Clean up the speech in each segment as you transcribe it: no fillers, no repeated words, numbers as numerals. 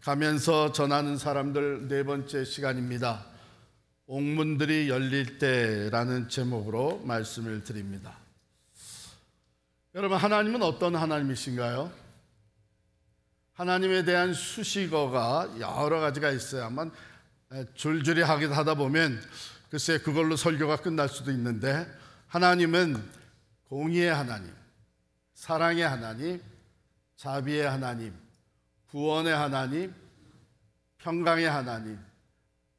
가면서 전하는 사람들 네 번째 시간입니다. 옥문들이 열릴 때라는 제목으로 말씀을 드립니다. 여러분, 하나님은 어떤 하나님이신가요? 하나님에 대한 수식어가 여러 가지가 있어야만 줄줄이 하다 보면 글쎄 그걸로 설교가 끝날 수도 있는데, 하나님은 공의의 하나님, 사랑의 하나님, 자비의 하나님, 구원의 하나님, 평강의 하나님,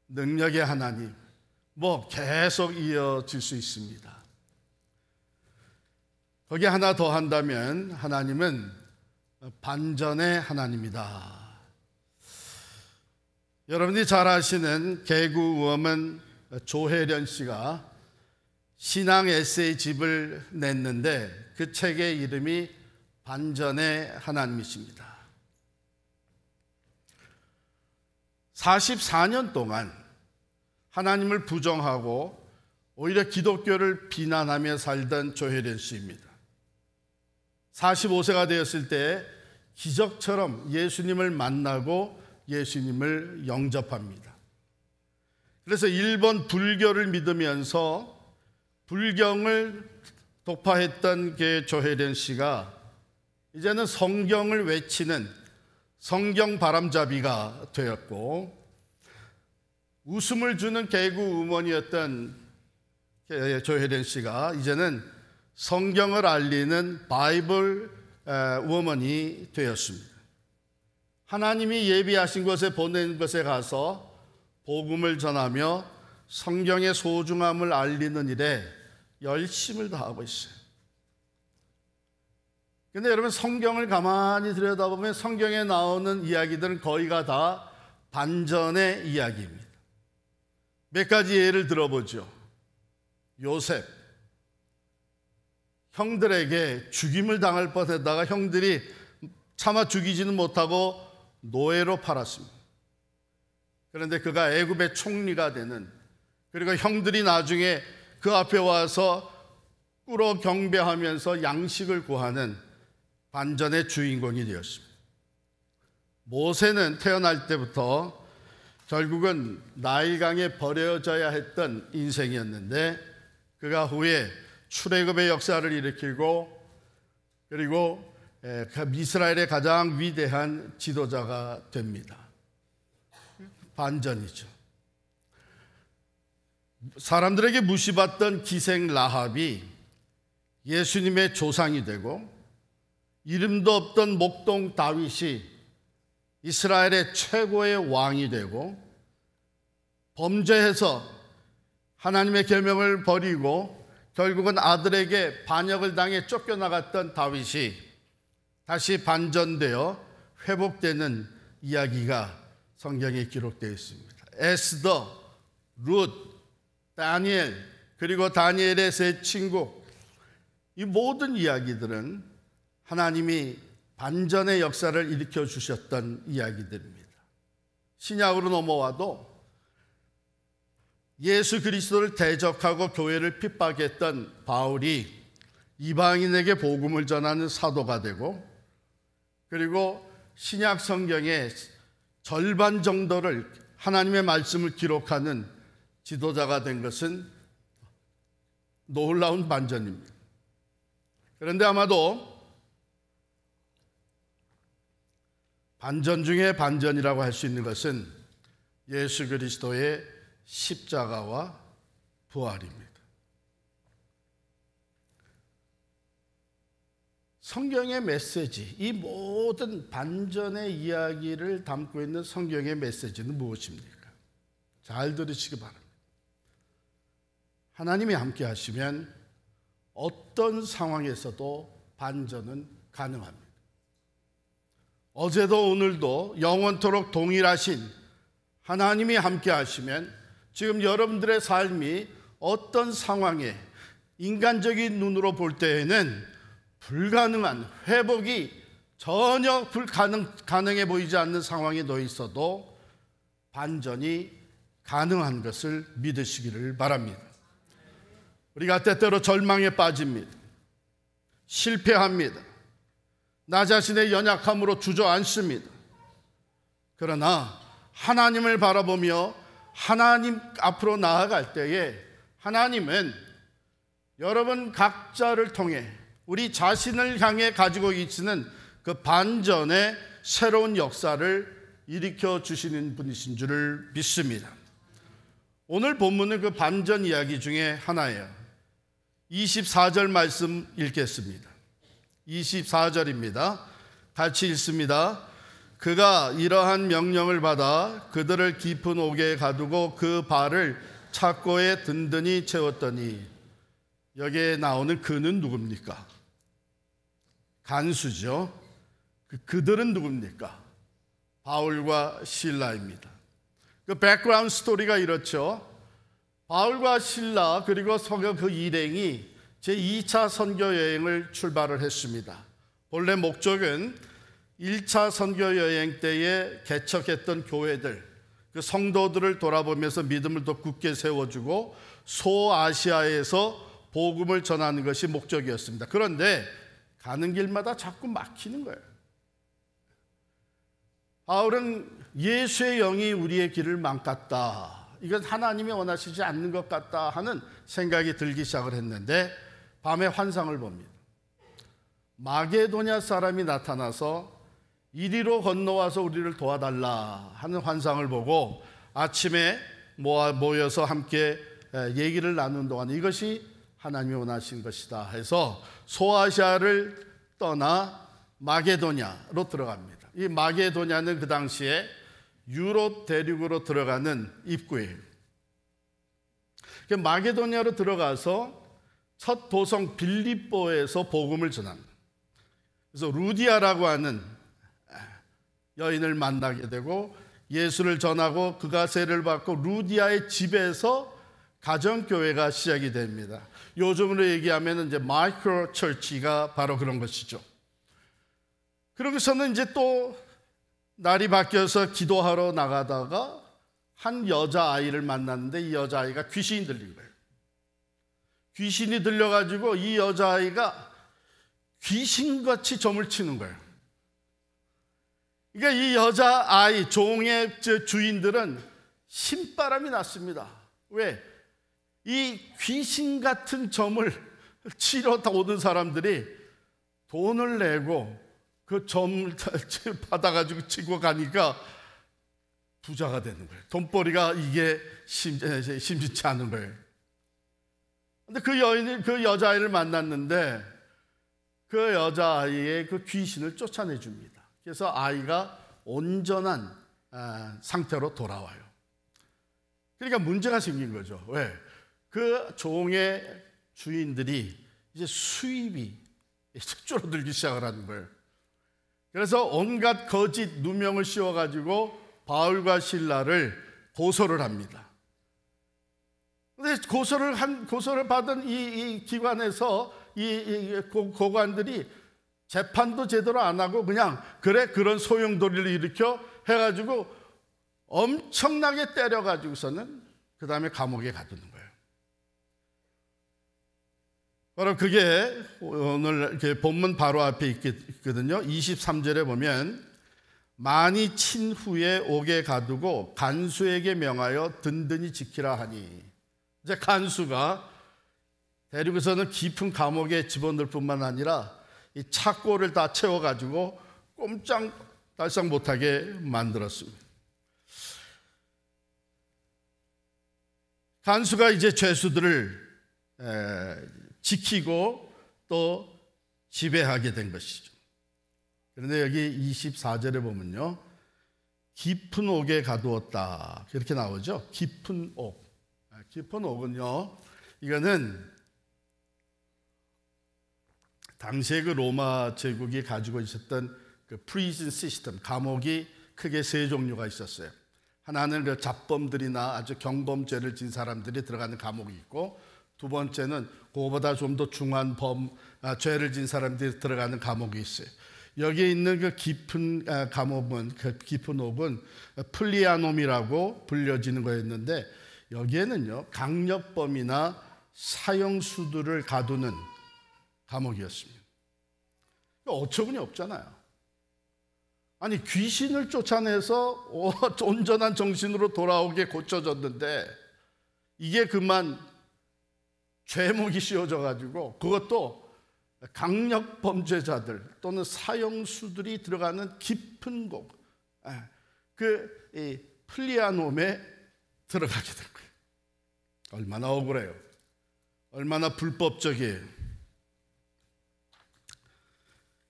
능력의 하나님, 계속 이어질 수 있습니다. 거기에 하나 더 한다면 하나님은 반전의 하나님이다. 여러분이 잘 아시는 개그우먼 조혜련 씨가 신앙 에세이 집을 냈는데 그 책의 이름이 반전의 하나님이십니다. 44년 동안 하나님을 부정하고 오히려 기독교를 비난하며 살던 조혜련 씨입니다. 45세가 되었을 때 기적처럼 예수님을 만나고 예수님을 영접합니다. 그래서 일본 불교를 믿으면서 불경을 독파했던 그 조혜련 씨가 이제는 성경을 외치는 성경 바람잡이가 되었고, 웃음을 주는 개그우먼이었던 조혜련 씨가 이제는 성경을 알리는 바이블 우먼이 되었습니다. 하나님이 예비하신 곳에 보낸 곳에 가서 복음을 전하며 성경의 소중함을 알리는 일에 열심을 다하고 있어요. 근데 여러분, 성경을 가만히 들여다보면 성경에 나오는 이야기들은 거의가 다 반전의 이야기입니다. 몇 가지 예를 들어보죠. 요셉, 형들에게 죽임을 당할 뻔했다가 형들이 차마 죽이지는 못하고 노예로 팔았습니다. 그런데 그가 애굽의 총리가 되는, 그리고 형들이 나중에 그 앞에 와서 꿇어 경배하면서 양식을 구하는 반전의 주인공이 되었습니다. 모세는 태어날 때부터 결국은 나일강에 버려져야 했던 인생이었는데, 그가 후에 출애굽의 역사를 일으키고 그리고 이스라엘의 가장 위대한 지도자가 됩니다. 반전이죠. 사람들에게 무시받던 기생 라합이 예수님의 조상이 되고, 이름도 없던 목동 다윗이 이스라엘의 최고의 왕이 되고, 범죄해서 하나님의 계명을 버리고 결국은 아들에게 반역을 당해 쫓겨나갔던 다윗이 다시 반전되어 회복되는 이야기가 성경에 기록되어 있습니다. 에스더, 룻, 다니엘, 그리고 다니엘의 세 친구, 이 모든 이야기들은 하나님이 반전의 역사를 일으켜 주셨던 이야기들입니다. 신약으로 넘어와도 예수 그리스도를 대적하고 교회를 핍박했던 바울이 이방인에게 복음을 전하는 사도가 되고, 그리고 신약 성경의 절반 정도를 하나님의 말씀을 기록하는 지도자가 된 것은 놀라운 반전입니다. 그런데 아마도 반전 중에 반전이라고 할 수 있는 것은 예수 그리스도의 십자가와 부활입니다. 성경의 메시지, 이 모든 반전의 이야기를 담고 있는 성경의 메시지는 무엇입니까? 잘 들으시기 바랍니다. 하나님이 함께 하시면 어떤 상황에서도 반전은 가능합니다. 어제도 오늘도 영원토록 동일하신 하나님이 함께 하시면 지금 여러분들의 삶이 어떤 상황에 인간적인 눈으로 볼 때에는 불가능한, 회복이 전혀 가능해 보이지 않는 상황에 놓여 있어도 반전이 가능한 것을 믿으시기를 바랍니다. 우리가 때때로 절망에 빠집니다. 실패합니다. 나 자신의 연약함으로 주저앉습니다. 그러나 하나님을 바라보며 하나님 앞으로 나아갈 때에 하나님은 여러분 각자를 통해 우리 자신을 향해 가지고 계시는 그 반전의 새로운 역사를 일으켜 주시는 분이신 줄을 믿습니다. 오늘 본문은 그 반전 이야기 중에 하나예요. 24절 말씀 읽겠습니다. 24절입니다. 같이 읽습니다. 그가 이러한 명령을 받아 그들을 깊은 옥에 가두고 그 발을 착고에 든든히 채웠더니, 여기에 나오는 그는 누굽니까? 간수죠. 그들은 누굽니까? 바울과 실라입니다. 그 백그라운드 스토리가 이렇죠. 바울과 실라 그리고 성경 그 일행이 제2차 선교 여행을 출발을 했습니다. 본래 목적은 1차 선교 여행 때에 개척했던 교회들, 그 성도들을 돌아보면서 믿음을 더 굳게 세워주고 소아시아에서 복음을 전하는 것이 목적이었습니다. 그런데 가는 길마다 자꾸 막히는 거예요. 바울은 예수의 영이 우리의 길을 망갔다, 이건 하나님이 원하시지 않는 것 같다 하는 생각이 들기 시작을 했는데, 밤에 환상을 봅니다. 마게도냐 사람이 나타나서 이리로 건너와서 우리를 도와달라 하는 환상을 보고 아침에 모여서 함께 얘기를 나누는 동안 이것이 하나님이 원하신 것이다 해서 소아시아를 떠나 마게도냐로 들어갑니다. 이 마게도냐는 그 당시에 유럽 대륙으로 들어가는 입구예요. 마게도냐로 들어가서 첫 도성 빌립보에서 복음을 전합니다. 그래서 루디아라고 하는 여인을 만나게 되고 예수를 전하고 그가 세례를 받고 루디아의 집에서 가정교회가 시작이 됩니다. 요즘으로 얘기하면 이제 마이크로 처치가 바로 그런 것이죠. 그러고서는 이제 또 날이 바뀌어서 기도하러 나가다가 한 여자아이를 만났는데 이 여자아이가 귀신이 들린 거예요. 귀신이 들려가지고 이 여자아이가 귀신같이 점을 치는 거예요. 그러니까 이 여자아이 종의 주인들은 신바람이 났습니다. 왜? 이 귀신 같은 점을 치러 오는 사람들이 돈을 내고 그 점을 받아가지고 치고 가니까 부자가 되는 거예요. 돈벌이가 이게 심심치 않은 거예요. 근데 그 여자아이를 만났는데 그 여자아이의 그 귀신을 쫓아내 줍니다. 그래서 아이가 온전한 상태로 돌아와요. 그러니까 문제가 생긴 거죠. 왜? 그 종의 주인들이 이제 수입이 줄어들기 시작을 하는 거예요. 그래서 온갖 거짓 누명을 씌워가지고 바울과 실라를 고소를 합니다. 근데 고소를 받은 이 기관에서 이 고관들이 재판도 제대로 안 하고 그냥 그런 소용돌이를 일으켜 해가지고 엄청나게 때려가지고서는 그 다음에 감옥에 가두는 거예요. 바로 그게 오늘 본문 바로 앞에 있거든요. 23절에 보면 많이 친 후에 옥에 가두고 간수에게 명하여 든든히 지키라 하니, 이제 간수가 데리고서는 깊은 감옥에 집어넣을 뿐만 아니라 이 착고를 다 채워가지고 꼼짝달싹 못하게 만들었습니다. 간수가 이제 죄수들을 지키고 또 지배하게 된 것이죠. 그런데 여기 24절에 보면요, 깊은 옥에 가두었다 그렇게 나오죠. 깊은 옥. 깊은 옥은요, 이거는 당시에 그 로마 제국이 가지고 있었던 그 프리즌 시스템, 감옥이 크게 세 종류가 있었어요. 하나는 그 잡범들이나 아주 경범죄를 진 사람들이 들어가는 감옥이 있고, 두 번째는 그거보다 좀 더 중한 죄를 진 사람들이 들어가는 감옥이 있어요. 여기에 있는 그 깊은 감옥은, 그 깊은 옥은 플리아놈이라고 불려지는 거였는데, 여기에는요 강력범이나 사형수들을 가두는 감옥이었습니다. 어처구니 없잖아요. 아니 귀신을 쫓아내서 온전한 정신으로 돌아오게 고쳐졌는데 이게 그만 죄목이 씌워져 가지고 그것도 강력 범죄자들 또는 사형수들이 들어가는 깊은 곳, 그 플리아놈에 들어가게 된 거예요. 얼마나 억울해요. 얼마나 불법적이에요.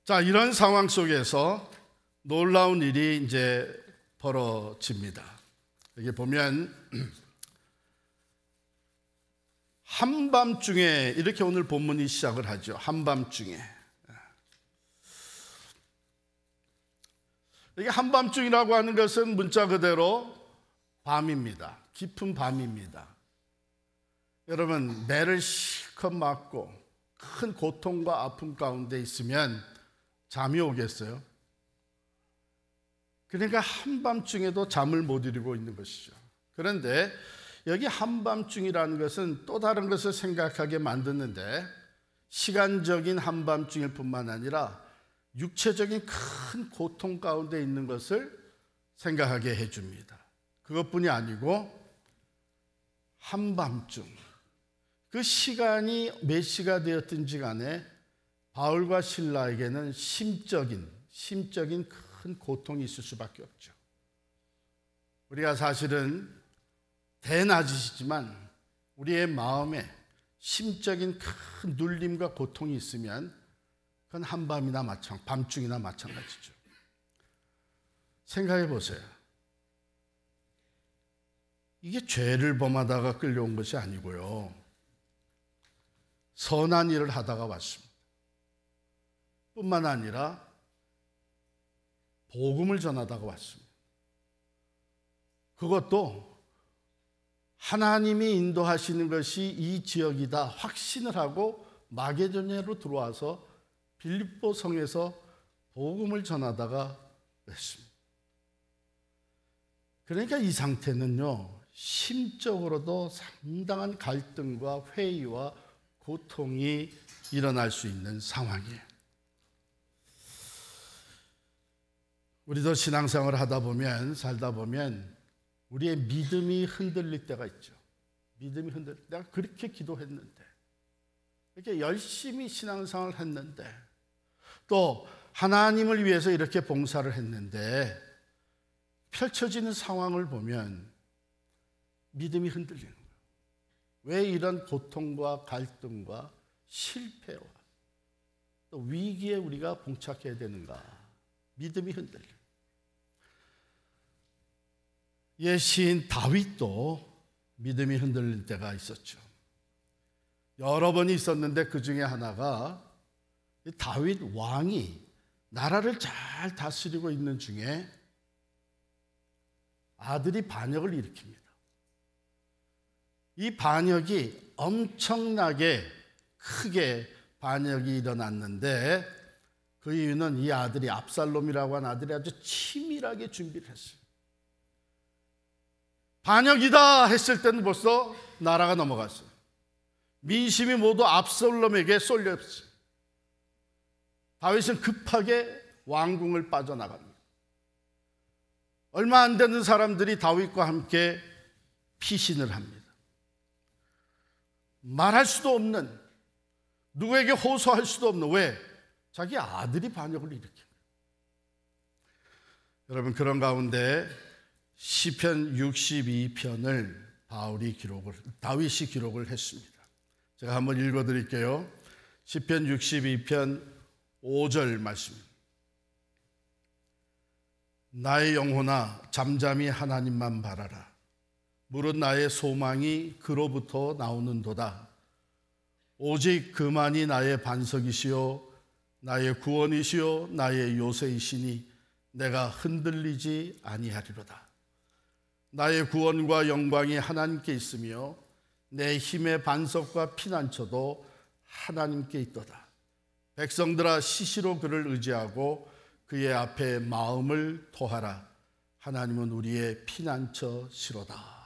자, 이런 상황 속에서 놀라운 일이 이제 벌어집니다. 여기 보면 한밤중에 이렇게 오늘 본문이 시작을 하죠. 한밤중에. 이게 한밤중이라고 하는 것은 문자 그대로 밤입니다. 깊은 밤입니다. 여러분, 매를 실컷 맞고 큰 고통과 아픔 가운데 있으면 잠이 오겠어요? 그러니까 한밤중에도 잠을 못 이루고 있는 것이죠. 그런데 여기 한밤중이라는 것은 또 다른 것을 생각하게 만드는데 시간적인 한밤중일 뿐만 아니라 육체적인 큰 고통 가운데 있는 것을 생각하게 해줍니다. 그것뿐이 아니고 한밤중, 그 시간이 몇 시가 되었든지 간에 바울과 실라에게는 심적인 큰 고통이 있을 수밖에 없죠. 우리가 사실은 대낮이지만 우리의 마음에 심적인 큰 눌림과 고통이 있으면 그건 한밤이나 밤중이나 마찬가지죠. 생각해 보세요. 이게 죄를 범하다가 끌려온 것이 아니고요. 선한 일을 하다가 왔습니다. 뿐만 아니라 복음을 전하다가 왔습니다. 그것도 하나님이 인도하시는 것이 이 지역이다 확신을 하고 마게도냐로 들어와서 빌립보 성에서 복음을 전하다가 왔습니다. 그러니까 이 상태는요, 심적으로도 상당한 갈등과 회의와 고통이 일어날 수 있는 상황이에요. 우리도 신앙생활을 하다 보면, 살다 보면 우리의 믿음이 흔들릴 때가 있죠. 믿음이 흔들릴 때, 내가 그렇게 기도했는데, 이렇게 열심히 신앙생활을 했는데, 또 하나님을 위해서 이렇게 봉사를 했는데 펼쳐지는 상황을 보면 믿음이 흔들리는 거예요. 왜 이런 고통과 갈등과 실패와 또 위기에 우리가 봉착해야 되는가? 믿음이 흔들려요. 옛 시인 다윗도 믿음이 흔들릴 때가 있었죠. 여러 번이 있었는데 그 중에 하나가 다윗 왕이 나라를 잘 다스리고 있는 중에 아들이 반역을 일으킵니다. 이 반역이 엄청나게 크게 반역이 일어났는데 그 이유는 이 아들이 압살롬이라고 하는 아들이 아주 치밀하게 준비를 했어요. 반역이다 했을 때는 벌써 나라가 넘어갔어요. 민심이 모두 압살롬에게 쏠렸어요. 다윗은 급하게 왕궁을 빠져나갑니다. 얼마 안 되는 사람들이 다윗과 함께 피신을 합니다. 말할 수도 없는, 누구에게 호소할 수도 없는, 왜? 자기 아들이 반역을 일으킵니다. 여러분, 그런 가운데 시편 62편을 다윗이 기록을 했습니다. 제가 한번 읽어드릴게요. 시편 62편 5절 말씀입니다. 나의 영혼아 잠잠히 하나님만 바라라. 무릇 나의 소망이 그로부터 나오는도다. 오직 그만이 나의 반석이시요 나의 구원이시요 나의 요새이시니 내가 흔들리지 아니하리로다. 나의 구원과 영광이 하나님께 있으며 내 힘의 반석과 피난처도 하나님께 있도다. 백성들아 시시로 그를 의지하고 그의 앞에 마음을 토하라. 하나님은 우리의 피난처시로다.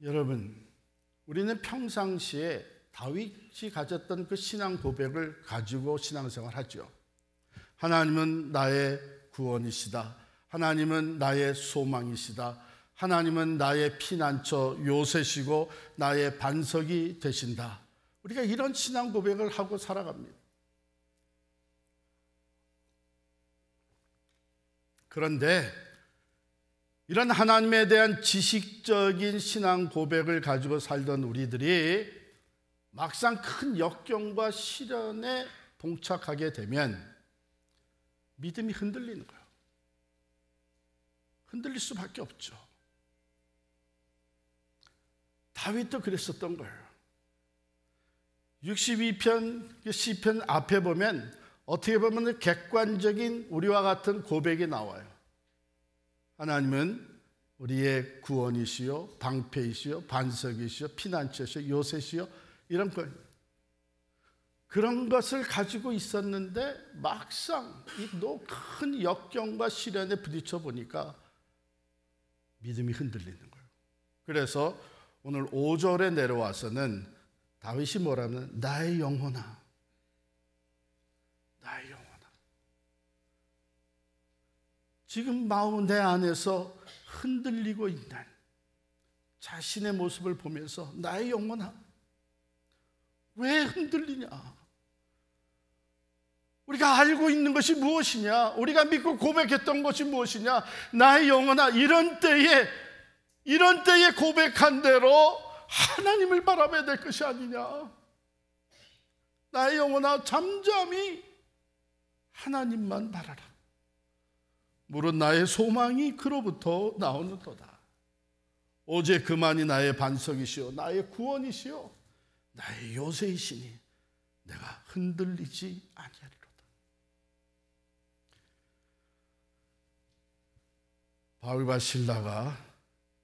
여러분, 우리는 평상시에 다윗이 가졌던 그 신앙 고백을 가지고 신앙생활 하죠. 하나님은 나의 구원이시다. 하나님은 나의 소망이시다. 하나님은 나의 피난처 요새시고 나의 반석이 되신다. 우리가 이런 신앙 고백을 하고 살아갑니다. 그런데 이런 하나님에 대한 지식적인 신앙 고백을 가지고 살던 우리들이 막상 큰 역경과 시련에 봉착하게 되면 믿음이 흔들리는 거예요. 흔들릴 수밖에 없죠. 다윗도 그랬었던 거예요. 62편 시편 앞에 보면 어떻게 보면 객관적인 우리와 같은 고백이 나와요. 하나님은 우리의 구원이시요 방패이시요 반석이시요 피난처시요 요새시요 이런 것, 그런 것을 가지고 있었는데 막상 이 큰 역경과 시련에 부딪혀 보니까 믿음이 흔들리는 거예요. 그래서 오늘 5절에 내려와서는 다윗이 뭐라면 나의 영혼아, 나의 영혼아. 지금 마음 내 안에서 흔들리고 있는 자신의 모습을 보면서 나의 영혼아, 왜 흔들리냐? 우리가 알고 있는 것이 무엇이냐? 우리가 믿고 고백했던 것이 무엇이냐? 나의 영혼아, 이런 때에 고백한 대로 하나님을 바라봐야 될 것이 아니냐? 나의 영혼아, 잠잠히 하나님만 바라라. 물은 나의 소망이 그로부터 나오는도다. 오직 그만이 나의 반석이시오 나의 구원이시오 나의 요새이시니 내가 흔들리지 아니하리로다. 바울과 실라가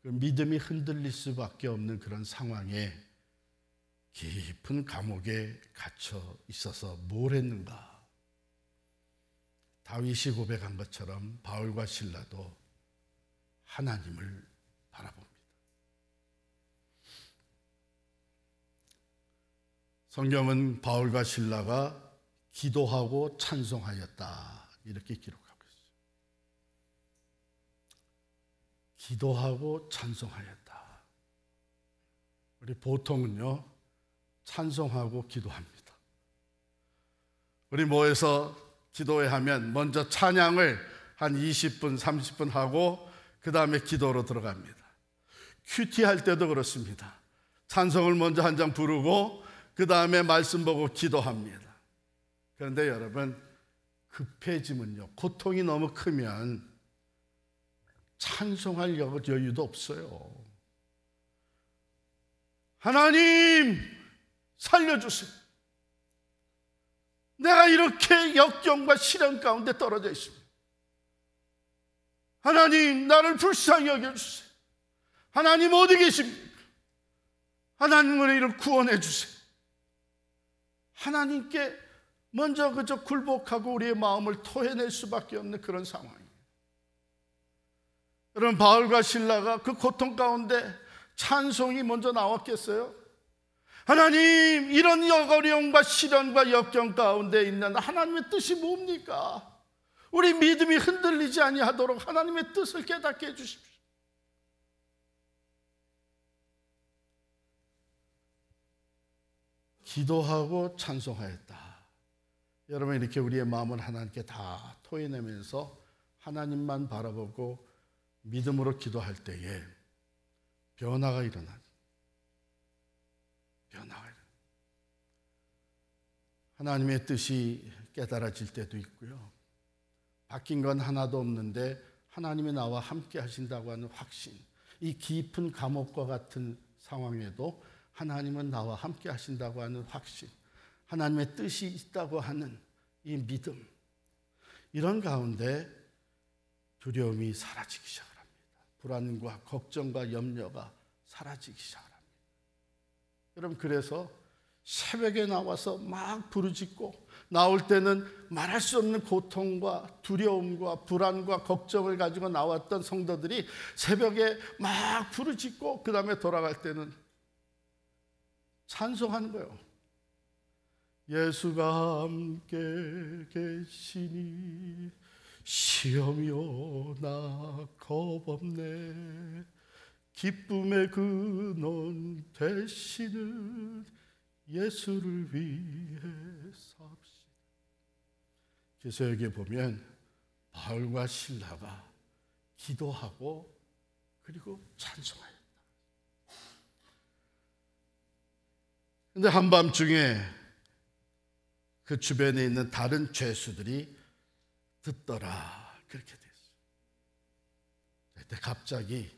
그 믿음이 흔들릴 수밖에 없는 그런 상황에 깊은 감옥에 갇혀 있어서 뭘 했는가? 다윗이 고백한 것처럼 바울과 실라도 하나님을 바라봅니다. 성경은 바울과 실라가 기도하고 찬송하였다 이렇게 기록하고 있어요. 기도하고 찬송하였다. 우리 보통은요 찬송하고 기도합니다. 우리 모여서 기도회 하면 먼저 찬양을 한 20분 30분 하고 그 다음에 기도로 들어갑니다. 큐티 할 때도 그렇습니다. 찬송을 먼저 한 장 부르고 그 다음에 말씀 보고 기도합니다. 그런데 여러분, 급해지면요, 고통이 너무 크면 찬송할 여유도 없어요. 하나님 살려주세요. 내가 이렇게 역경과 시련 가운데 떨어져 있습니다. 하나님 나를 불쌍히 여겨주세요. 하나님 어디 계십니까? 하나님 우리를 구원해 주세요. 하나님께 먼저 그저 굴복하고 우리의 마음을 토해낼 수밖에 없는 그런 상황이에요. 여러분, 바울과 실라가 그 고통 가운데 찬송이 먼저 나왔겠어요? 하나님, 이런 어려움과 시련과 역경 가운데 있는 하나님의 뜻이 뭡니까? 우리 믿음이 흔들리지 아니하도록 하나님의 뜻을 깨닫게 해주십시오. 기도하고 찬송하였다. 여러분, 이렇게 우리의 마음을 하나님께 다 토해내면서 하나님만 바라보고 믿음으로 기도할 때에 변화가 일어나요. 하나님의 뜻이 깨달아질 때도 있고요, 바뀐 건 하나도 없는데 하나님이 나와 함께 하신다고 하는 확신, 이 깊은 감옥과 같은 상황에도 하나님은 나와 함께 하신다고 하는 확신, 하나님의 뜻이 있다고 하는 이 믿음, 이런 가운데 두려움이 사라지기 시작을 합니다. 불안과 걱정과 염려가 사라지기 시작을 합니다. 여러분, 그래서 새벽에 나와서 막 부르짖고, 나올 때는 말할 수 없는 고통과 두려움과 불안과 걱정을 가지고 나왔던 성도들이 새벽에 막 부르짖고 그 다음에 돌아갈 때는 찬송하는 거예요. 예수가 함께 계시니 시험이 오나 겁없네. 기쁨의 근원 되시는 예수를 위해 삽시다. 그래서 여기 보면 바울과 실라가 기도하고 그리고 찬송하였다. 그런데 한밤중에 그 주변에 있는 다른 죄수들이 듣더라. 그렇게 됐어요. 그때 갑자기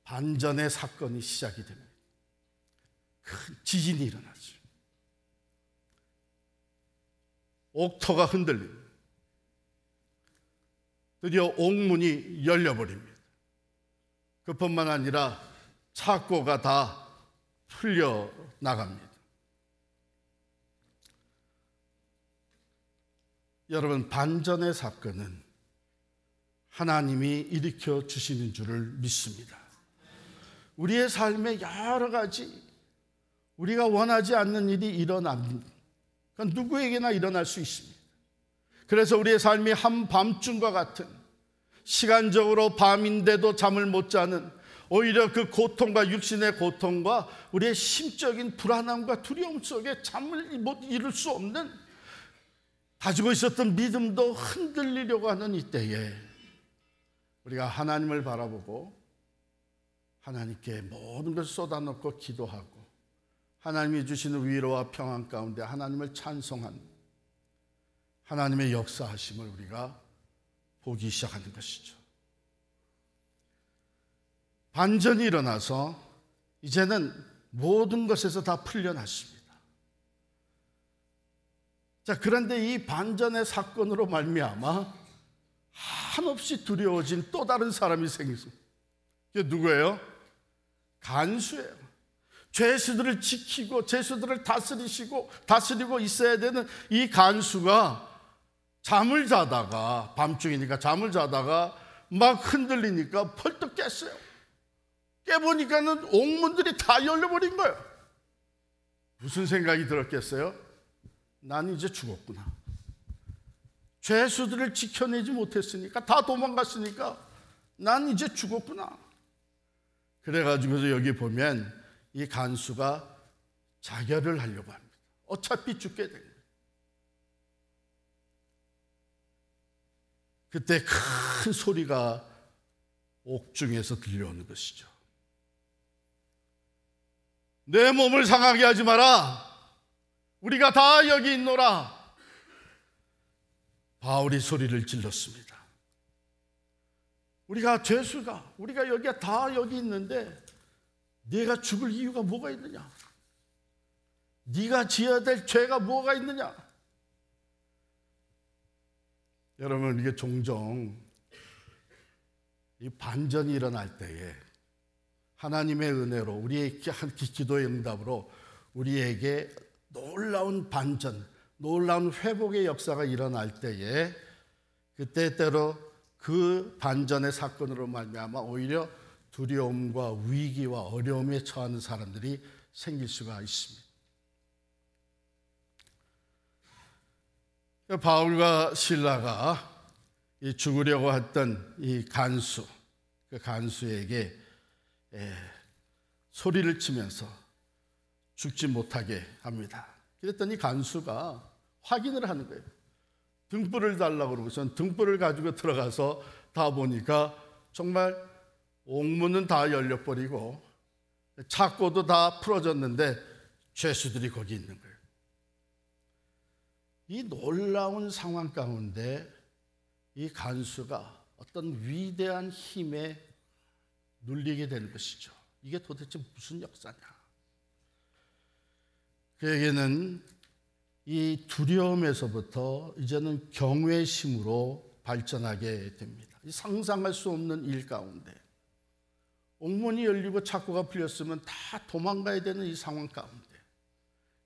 반전의 사건이 시작이 됩니다. 큰 지진이 일어났어요. 옥토가 흔들립니다. 드디어 옥문이 열려버립니다. 그뿐만 아니라 창고가 다 풀려나갑니다. 여러분, 반전의 사건은 하나님이 일으켜 주시는 줄을 믿습니다. 우리의 삶에 여러 가지 우리가 원하지 않는 일이 일어납니다. 그건 누구에게나 일어날 수 있습니다. 그래서 우리의 삶이 한밤중과 같은, 시간적으로 밤인데도 잠을 못 자는, 오히려 그 고통과 육신의 고통과 우리의 심적인 불안함과 두려움 속에 잠을 못 이룰 수 없는, 가지고 있었던 믿음도 흔들리려고 하는 이때에 우리가 하나님을 바라보고 하나님께 모든 것을 쏟아놓고 기도하고 하나님이 주시는 위로와 평안 가운데 하나님을 찬송한 하나님의 역사하심을 우리가 보기 시작하는 것이죠. 반전이 일어나서 이제는 모든 것에서 다 풀려났습니다. 자, 그런데 이 반전의 사건으로 말미암아 한없이 두려워진 또 다른 사람이 생겼습니다. 그게 누구예요? 간수예요. 죄수들을 지키고 죄수들을 다스리고 있어야 되는 이 간수가 잠을 자다가, 밤중이니까 잠을 자다가 막 흔들리니까 벌떡 깼어요. 깨보니까는 옥문들이 다 열려버린 거예요. 무슨 생각이 들었겠어요? 난 이제 죽었구나. 죄수들을 지켜내지 못했으니까, 다 도망갔으니까 난 이제 죽었구나. 그래가지고서 여기 보면 이 간수가 자결을 하려고 합니다. 어차피 죽게 된 거예요. 그때 큰 소리가 옥중에서 들려오는 것이죠. 내 몸을 상하게 하지 마라. 우리가 다 여기 있노라. 바울이 소리를 질렀습니다. 우리가 죄수가, 우리가 여기가 다 여기 있는데 네가 죽을 이유가 뭐가 있느냐? 네가 지어야 될 죄가 뭐가 있느냐? 여러분, 이게 종종 이 반전이 일어날 때에 하나님의 은혜로 우리의 기도의 응답으로 우리에게 놀라운 반전, 놀라운 회복의 역사가 일어날 때에 그때 때로 그 반전의 사건으로 말미암아 오히려 두려움과 위기와 어려움에 처하는 사람들이 생길 수가 있습니다. 바울과 실라가 죽으려고 했던 이 간수, 그 간수에게 소리를 치면서 죽지 못하게 합니다. 그랬더니 간수가 확인을 하는 거예요. 등불을 달라고 그러고선 등불을 가지고 들어가서 다 보니까 정말 옥문은 다 열려버리고 창고도 다 풀어졌는데 죄수들이 거기 있는 거예요. 이 놀라운 상황 가운데 이 간수가 어떤 위대한 힘에 눌리게 되는 것이죠. 이게 도대체 무슨 역사냐? 그에게는 이 두려움에서부터 이제는 경외심으로 발전하게 됩니다. 상상할 수 없는 일 가운데 옥문이 열리고 창고가 풀렸으면 다 도망가야 되는 이 상황 가운데,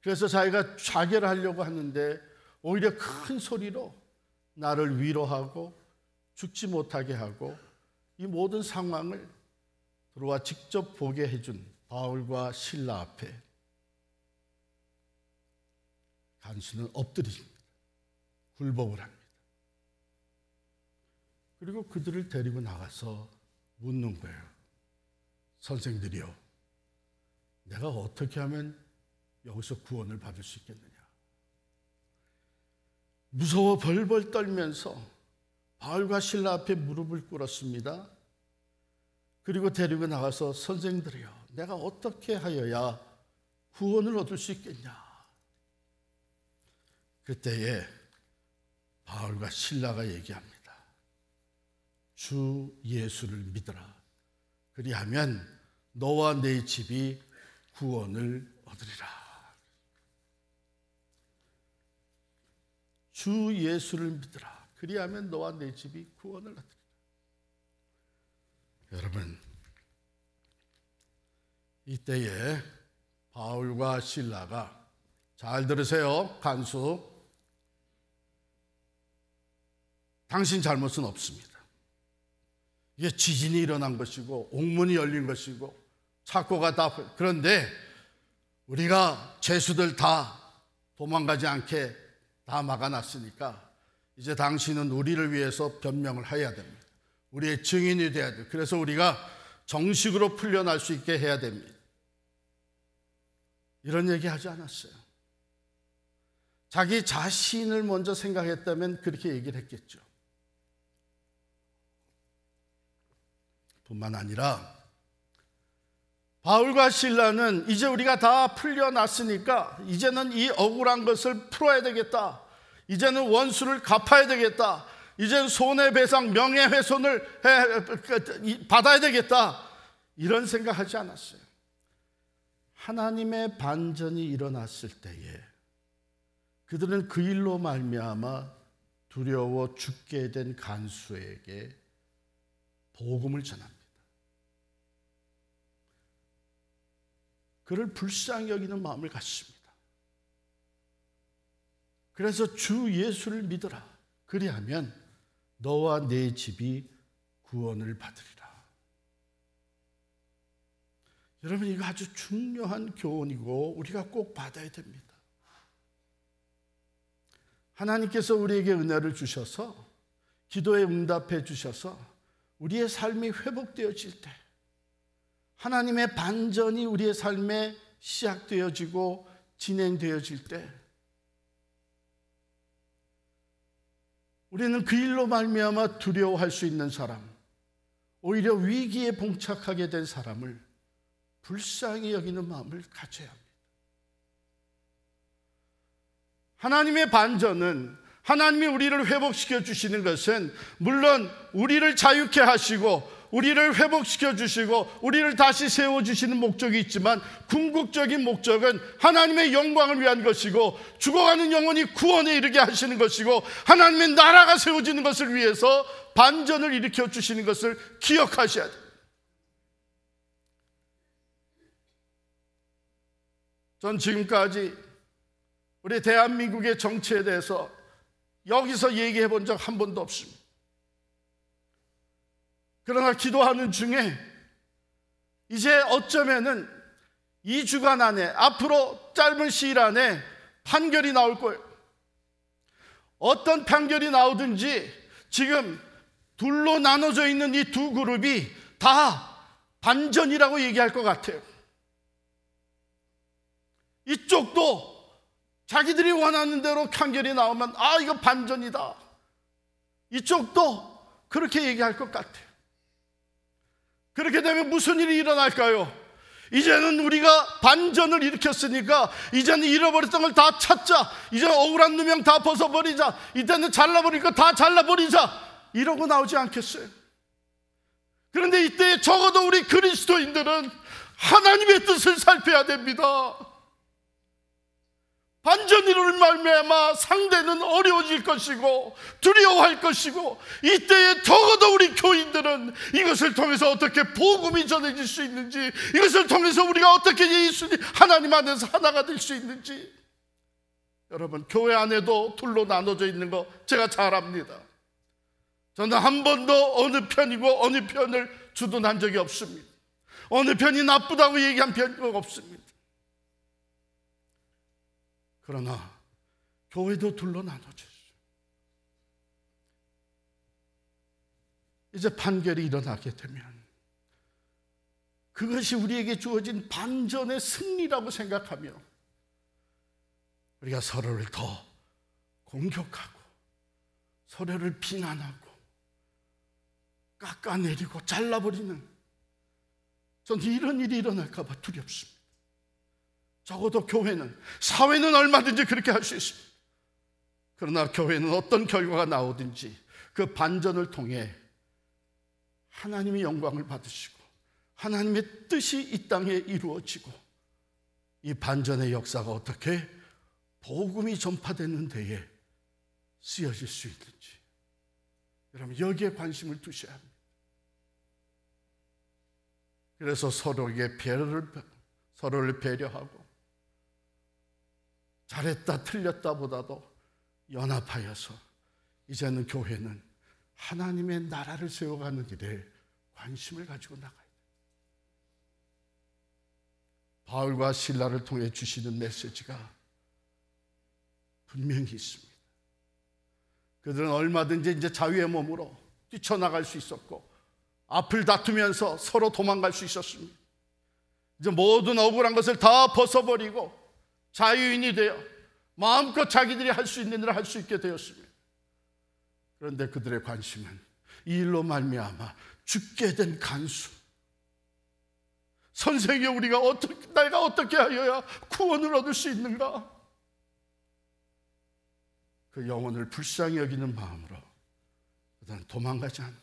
그래서 자기가 자결하려고 하는데 오히려 큰 소리로 나를 위로하고 죽지 못하게 하고 이 모든 상황을 들어와 직접 보게 해준 바울과 실라 앞에 간수는 엎드립니다. 굴복을 합니다. 그리고 그들을 데리고 나가서 묻는 거예요. 선생들이요, 내가 어떻게 하면 여기서 구원을 받을 수 있겠느냐. 무서워 벌벌 떨면서 바울과 실라 앞에 무릎을 꿇었습니다. 그리고 데리고 나가서 선생들이요, 내가 어떻게 하여야 구원을 얻을 수 있겠냐. 그때에 바울과 실라가 얘기합니다. 주 예수를 믿어라. 그리하면 너와 네 집이 구원을 얻으리라. 주 예수를 믿으라. 그리하면 너와 내 집이 구원을 얻으리라. 여러분, 이때에 바울과 실라가, 잘 들으세요, 간수, 당신 잘못은 없습니다. 이게 지진이 일어난 것이고 옥문이 열린 것이고 착고가 다, 그런데 우리가 죄수들 다 도망가지 않게 다 막아놨으니까 이제 당신은 우리를 위해서 변명을 해야 됩니다. 우리의 증인이 돼야 돼요. 그래서 우리가 정식으로 풀려날 수 있게 해야 됩니다. 이런 얘기 하지 않았어요. 자기 자신을 먼저 생각했다면 그렇게 얘기를 했겠죠. 뿐만 아니라 바울과 실라는 이제 우리가 다 풀려났으니까 이제는 이 억울한 것을 풀어야 되겠다. 이제는 원수를 갚아야 되겠다. 이제는 손해배상, 명예훼손을 받아야 되겠다. 이런 생각하지 않았어요. 하나님의 반전이 일어났을 때에 그들은 그 일로 말미암아 두려워 죽게 된 간수에게 복음을 전합니다. 그를 불쌍히 여기는 마음을 갖습니다. 그래서 주 예수를 믿어라. 그리하면 너와 네 집이 구원을 받으리라. 여러분, 이거 아주 중요한 교훈이고 우리가 꼭 받아야 됩니다. 하나님께서 우리에게 은혜를 주셔서 기도에 응답해 주셔서 우리의 삶이 회복되어질 때, 하나님의 반전이 우리의 삶에 시작되어지고 진행되어질 때, 우리는 그 일로 말미암아 두려워할 수 있는 사람, 오히려 위기에 봉착하게 된 사람을 불쌍히 여기는 마음을 가져야 합니다. 하나님의 반전은, 하나님이 우리를 회복시켜 주시는 것은 물론 우리를 자유케 하시고 우리를 회복시켜 주시고 우리를 다시 세워주시는 목적이 있지만, 궁극적인 목적은 하나님의 영광을 위한 것이고 죽어가는 영혼이 구원에 이르게 하시는 것이고 하나님의 나라가 세워지는 것을 위해서 반전을 일으켜 주시는 것을 기억하셔야 돼요. 전 지금까지 우리 대한민국의 정치에 대해서 여기서 얘기해 본 적 한 번도 없습니다. 그러나 기도하는 중에 이제 어쩌면은 2주간 안에, 앞으로 짧은 시일 안에 판결이 나올 거예요. 어떤 판결이 나오든지 지금 둘로 나눠져 있는 이 두 그룹이 다 반전이라고 얘기할 것 같아요. 이쪽도 자기들이 원하는 대로 판결이 나오면 이거 반전이다. 이쪽도 그렇게 얘기할 것 같아요. 그렇게 되면 무슨 일이 일어날까요? 이제는 우리가 반전을 일으켰으니까 이제는 잃어버렸던 걸 다 찾자. 이제 억울한 누명 다 벗어버리자. 이제는 잘라버릴 거 다 잘라버리자. 이러고 나오지 않겠어요? 그런데 이때 적어도 우리 그리스도인들은 하나님의 뜻을 살펴야 됩니다. 반전으로 말미암아 상대는 어려워질 것이고 두려워할 것이고, 이때에 적어도 우리 교인들은 이것을 통해서 어떻게 복음이 전해질 수 있는지, 이것을 통해서 우리가 어떻게 예수님 하나님 안에서 하나가 될 수 있는지. 여러분, 교회 안에도 둘로 나눠져 있는 거 제가 잘 압니다. 저는 한 번도 어느 편이고 어느 편을 주둔한 적이 없습니다. 어느 편이 나쁘다고 얘기한 편이 없습니다. 그러나 교회도 둘로 나눠졌어요. 이제 판결이 일어나게 되면 그것이 우리에게 주어진 반전의 승리라고 생각하며 우리가 서로를 더 공격하고 서로를 비난하고 깎아내리고 잘라버리는, 전 이런 일이 일어날까 봐 두렵습니다. 적어도 교회는, 사회는 얼마든지 그렇게 할 수 있습니다. 그러나 교회는 어떤 결과가 나오든지 그 반전을 통해 하나님의 영광을 받으시고 하나님의 뜻이 이 땅에 이루어지고 이 반전의 역사가 어떻게 복음이 전파되는 데에 쓰여질 수 있는지, 여러분 여기에 관심을 두셔야 합니다. 그래서 서로를 배려하고 잘했다 틀렸다 보다도 연합하여서 이제는 교회는 하나님의 나라를 세워가는 일에 관심을 가지고 나가야 돼요. 바울과 실라를 통해 주시는 메시지가 분명히 있습니다. 그들은 얼마든지 이제 자유의 몸으로 뛰쳐나갈 수 있었고 앞을 다투면서 서로 도망갈 수 있었습니다. 이제 모든 억울한 것을 다 벗어버리고 자유인이 되어 마음껏 자기들이 할 수 있는 일을 할 수 있게 되었습니다. 그런데 그들의 관심은 이 일로 말미암아 죽게 된 간수, 선생이 내가 어떻게 하여야 구원을 얻을 수 있는가? 그 영혼을 불쌍히 여기는 마음으로 그들은 도망가지 않는,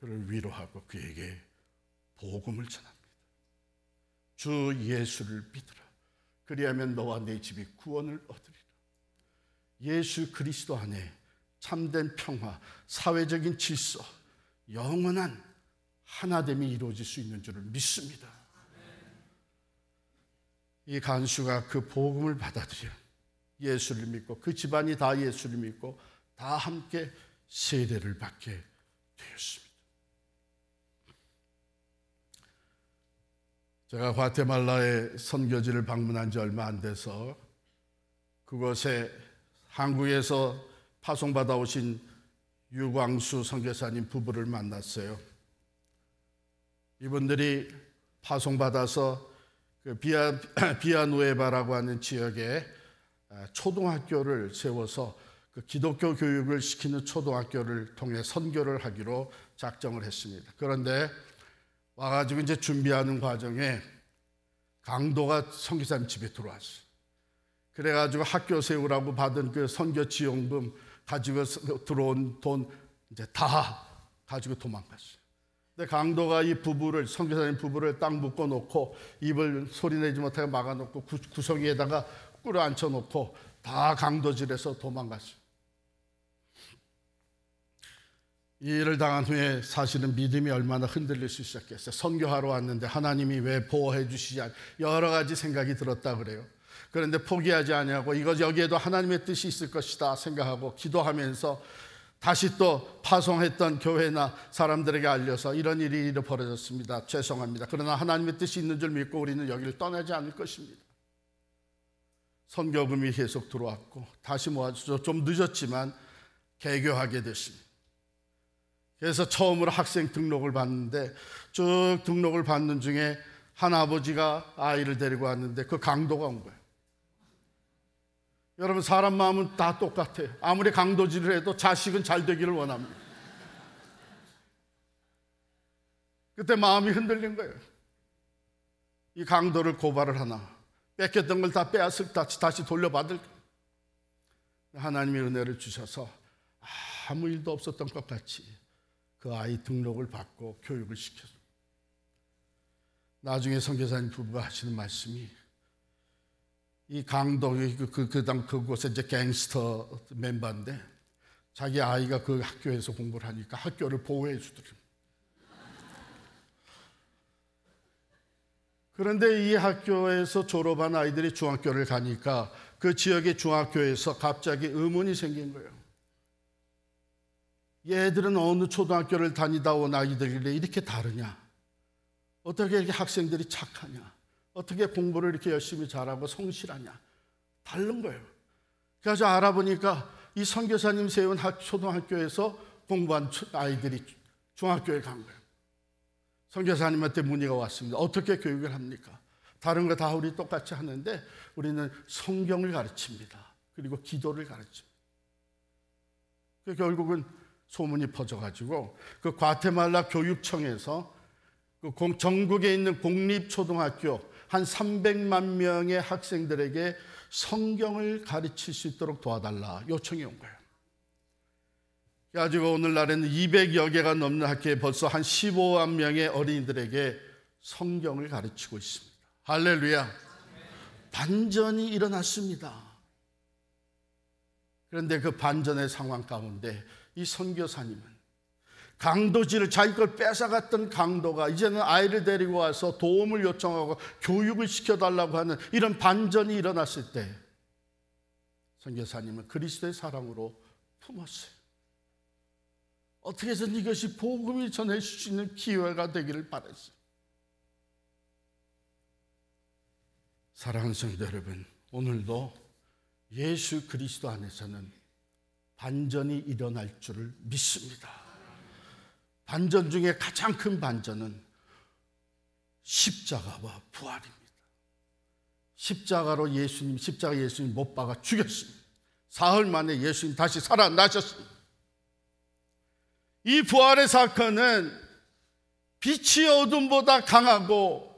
그를 위로하고 그에게 복음을 전합니다. 주 예수를 믿으라. 그리하면 너와 내 집이 구원을 얻으리라. 예수 그리스도 안에 참된 평화, 사회적인 질서, 영원한 하나됨이 이루어질 수 있는 줄을 믿습니다. 이 간수가 그 복음을 받아들여 예수를 믿고 그 집안이 다 예수를 믿고 다 함께 세례를 받게 되었습니다. 제가 과테말라의 선교지를 방문한 지 얼마 안 돼서 그곳에 한국에서 파송받아 오신 유광수 선교사님 부부를 만났어요. 이분들이 파송받아서 그 비아누에바라고 하는 지역에 초등학교를 세워서 그 기독교 교육을 시키는 초등학교를 통해 선교를 하기로 작정을 했습니다. 그런데 와가지고 이제 준비하는 과정에 강도가 선교사님 집에 들어왔어요. 그래가지고 학교 세우라고 받은 그 선교 지원금 가지고 들어온 돈 이제 다 가지고 도망갔어요. 근데 강도가 이 부부를, 선교사님 부부를 딱 묶어놓고 입을 소리내지 못하게 막아놓고 구석에다가 끌어앉혀놓고 다 강도질해서 도망갔어요. 이 일을 당한 후에 사실은 믿음이 얼마나 흔들릴 수 있었겠어요. 선교하러 왔는데 하나님이 왜 보호해 주시지 않, 여러 가지 생각이 들었다 그래요. 그런데 포기하지 아니하고 이거 여기에도 하나님의 뜻이 있을 것이다 생각하고 기도하면서 다시 또 파송했던 교회나 사람들에게 알려서 이런 일이 벌어졌습니다. 죄송합니다. 그러나 하나님의 뜻이 있는 줄 믿고 우리는 여기를 떠나지 않을 것입니다. 선교금이 계속 들어왔고 다시 모아서 좀 늦었지만 개교하게 됐습니다. 그래서 처음으로 학생 등록을 받는데 쭉 등록을 받는 중에 한 아버지가 아이를 데리고 왔는데 그 강도가 온 거예요. 여러분 사람 마음은 다 똑같아요. 아무리 강도질을 해도 자식은 잘 되기를 원합니다. 그때 마음이 흔들린 거예요. 이 강도를 고발을 하나, 뺏겼던 걸 다 빼앗을 다시 돌려받을까? 하나님의 은혜를 주셔서 아무 일도 없었던 것 같이 그 아이 등록을 받고 교육을 시켰어요. 나중에 선교사님 부부가 하시는 말씀이 이 강도 그곳에 이제 갱스터 멤버인데 자기 아이가 그 학교에서 공부를 하니까 학교를 보호해 주더래요. 그런데 이 학교에서 졸업한 아이들이 중학교를 가니까 그 지역의 중학교에서 갑자기 의문이 생긴 거예요. 얘들은 어느 초등학교를 다니다 온 아이들이래 이렇게 다르냐? 어떻게 이렇게 학생들이 착하냐? 어떻게 공부를 이렇게 열심히 잘하고 성실하냐? 다른 거예요. 그래서 알아보니까 이 선교사님 세운 초등학교에서 공부한 아이들이 중학교에 간 거예요. 선교사님한테 문의가 왔습니다. 어떻게 교육을 합니까? 다른 거 다 우리 똑같이 하는데 우리는 성경을 가르칩니다. 그리고 기도를 가르칩니다. 결국은 소문이 퍼져가지고 그 과테말라 교육청에서 그 전국에 있는 공립초등학교 한 300만 명의 학생들에게 성경을 가르칠 수 있도록 도와달라 요청이 온 거예요. 그래가지고 오늘날에는 200여 개가 넘는 학교에 벌써 한 15만 명의 어린이들에게 성경을 가르치고 있습니다. 할렐루야. 반전이 일어났습니다. 그런데 그 반전의 상황 가운데 이 선교사님은 강도질을 자기 걸 뺏어갔던 강도가 이제는 아이를 데리고 와서 도움을 요청하고 교육을 시켜달라고 하는 이런 반전이 일어났을 때 선교사님은 그리스도의 사랑으로 품었어요. 어떻게 해서든 이것이 복음을 전해줄 수 있는 기회가 되기를 바랐어요. 사랑하는 성도 여러분, 오늘도 예수 그리스도 안에서는 반전이 일어날 줄을 믿습니다. 반전 중에 가장 큰 반전은 십자가와 부활입니다. 십자가 예수님 못 박아 죽였습니다. 사흘 만에 예수님 다시 살아나셨습니다. 이 부활의 사건은 빛이 어둠보다 강하고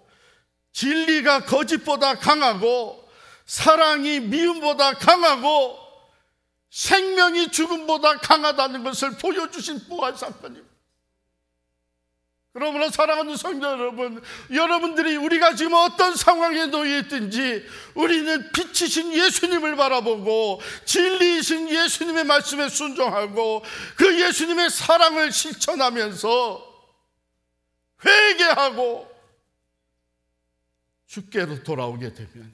진리가 거짓보다 강하고 사랑이 미움보다 강하고 생명이 죽음보다 강하다는 것을 보여주신 부활 사건입니다. 그러므로 사랑하는 성도 여러분, 여러분들이 우리가 지금 어떤 상황에 놓여 있든지 우리는 빛이신 예수님을 바라보고 진리이신 예수님의 말씀에 순종하고 그 예수님의 사랑을 실천하면서 회개하고 주께로 돌아오게 되면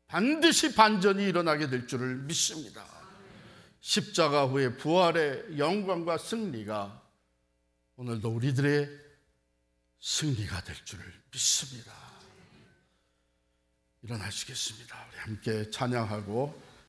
반드시 반전이 일어나게 될 줄을 믿습니다. 십자가 후의 부활의 영광과 승리가 오늘도 우리들의 승리가 될 줄을 믿습니다. 일어나시겠습니다. 우리 함께 찬양하고